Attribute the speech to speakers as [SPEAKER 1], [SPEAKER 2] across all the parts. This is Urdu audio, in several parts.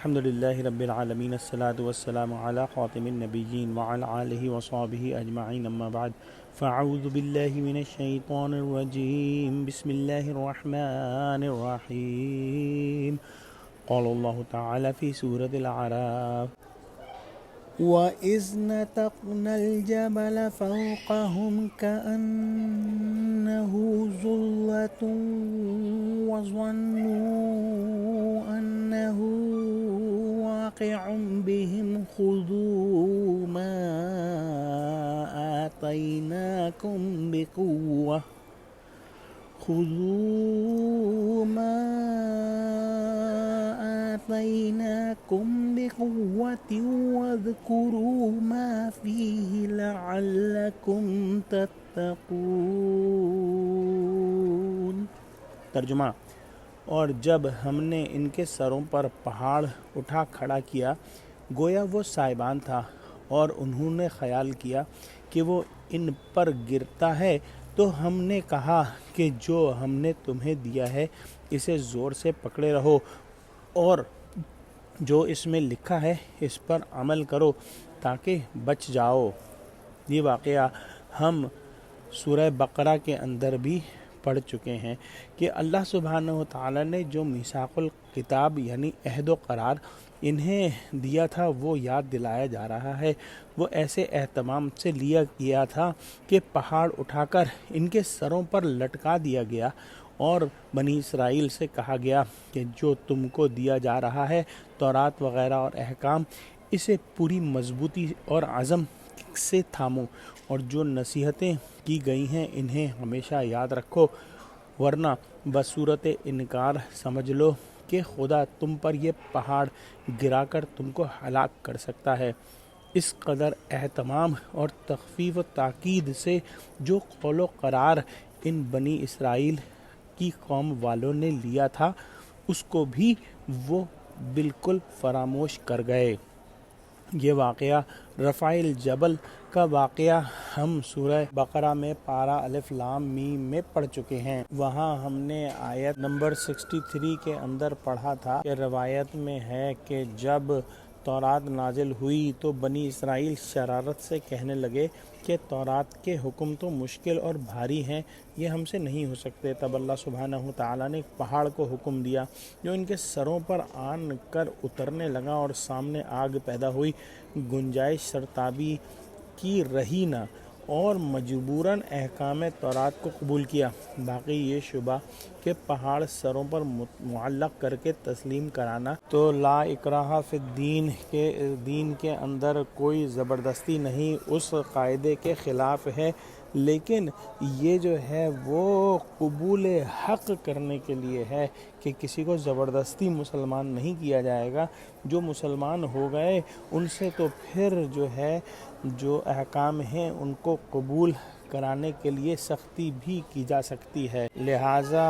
[SPEAKER 1] الحمدللہ رب العالمین الصلاۃ والسلام علی خاتم النبیین وعلی آلہ وصحبہ اجمعین اما بعد فاعوذ باللہ من الشیطان الرجیم بسم اللہ الرحمن الرحیم قال اللہ تعالی فی سورۃ الاعراف وَإِذْ نَتَقْنَا الْجَبَلَ فَوْقَهُمْ كَأَنَّهُ ظُلَّةٌ وَظَنُّوا أَنَّهُ واقع بهم خذوا ما آتيناكم بقوة واذكروا ما فيه لعلكم تتقون۔ ترجمہ: اور جب ہم نے ان کے سروں پر پہاڑ اٹھا کھڑا کیا گویا وہ سائبان تھا، اور انہوں نے خیال کیا کہ وہ ان پر گرتا ہے، تو ہم نے کہا کہ جو ہم نے تمہیں دیا ہے اسے زور سے پکڑے رہو، اور جو اس میں لکھا ہے اس پر عمل کرو تاکہ بچ جاؤ۔ یہ واقعہ ہم سورہ بقرہ کے اندر بھی پڑھ چکے ہیں کہ اللہ سبحانہ و تعالیٰ نے جو میثاق الکتاب یعنی عہد و قرار انہیں دیا تھا وہ یاد دلایا جا رہا ہے۔ وہ ایسے اہتمام سے لیا گیا تھا کہ پہاڑ اٹھا کر ان کے سروں پر لٹکا دیا گیا، اور بنی اسرائیل سے کہا گیا کہ جو تم کو دیا جا رہا ہے تورات وغیرہ اور احکام، اسے پوری مضبوطی اور عزم سے تھامو، اور جو نصیحتیں کی گئی ہیں انہیں ہمیشہ یاد رکھو، ورنہ بصورت انکار سمجھ لو کہ خدا تم پر یہ پہاڑ گرا کر تم کو ہلاک کر سکتا ہے۔ اس قدر اہتمام اور تخفیف و تاکید سے جو قول و قرار ان بنی اسرائیل کی قوم والوں نے لیا تھا اس کو بھی وہ بالکل فراموش کر گئے۔ یہ واقعہ رفع الجبل کا واقعہ ہم سورہ بقرہ میں پارہ الف لام میم میں پڑھ چکے ہیں۔ وہاں ہم نے آیت نمبر 63 کے اندر پڑھا تھا کہ روایت میں ہے کہ جب تورات نازل ہوئی تو بنی اسرائیل شرارت سے کہنے لگے کہ تورات کے حکم تو مشکل اور بھاری ہیں، یہ ہم سے نہیں ہو سکتے۔ تب اللہ سبحانہ و تعالیٰ نے ایک پہاڑ کو حکم دیا جو ان کے سروں پر آن کر اترنے لگا، اور سامنے آگ پیدا ہوئی، گنجائش سرتابی کی رہی نہ، اور مجبوراً احکام تورات کو قبول کیا۔ باقی یہ شبہ کہ پہاڑ سروں پر معلق کر کے تسلیم کرانا تو لا اکراہ فی الدین کے دین کے اندر کوئی زبردستی نہیں، اس قاعدے کے خلاف ہے، لیکن یہ جو ہے وہ قبول حق کرنے کے لیے ہے کہ کسی کو زبردستی مسلمان نہیں کیا جائے گا۔ جو مسلمان ہو گئے ان سے تو پھر جو ہے جو احکام ہیں ان کو قبول کرانے کے لیے سختی بھی کی جا سکتی ہے۔ لہٰذا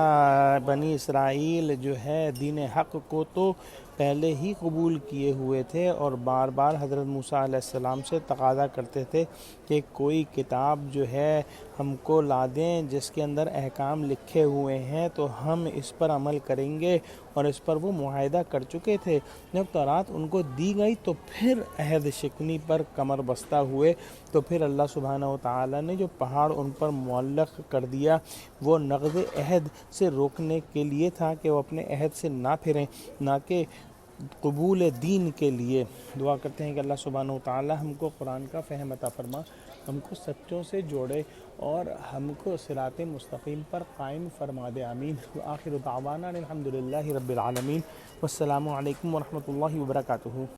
[SPEAKER 1] بنی اسرائیل جو ہے دین حق کو تو پہلے ہی قبول کیے ہوئے تھے، اور بار بار حضرت موسیٰ علیہ السلام سے تقاضا کرتے تھے کہ کوئی کتاب جو ہے ہم کو لا دیں جس کے اندر احکام لکھے ہوئے ہیں تو ہم اس پر عمل کریں گے، اور اس پر وہ معاہدہ کر چکے تھے۔ جب تورات ان کو دی گئی تو پھر عہد شکنی پر کمر بستہ ہوئے، تو پھر اللہ سبحانہ و تعالیٰ نے جو پہاڑ ان پر معلق کر دیا وہ نقض عہد سے روکنے کے لیے تھا کہ وہ اپنے عہد سے نہ پھریں، نہ کہ قبول دین کے لیے۔ دعا کرتے ہیں کہ اللہ سبحانہ و تعالیٰ ہم کو قرآن کا فہم عطا فرما، ہم کو سچوں سے جوڑے، اور ہم کو صراط مستقیم پر قائم فرما دے، آمین۔ وآخر دعوانا الحمدللہ رب العالمین، والسلام علیکم ورحمۃ اللہ وبرکاتہ۔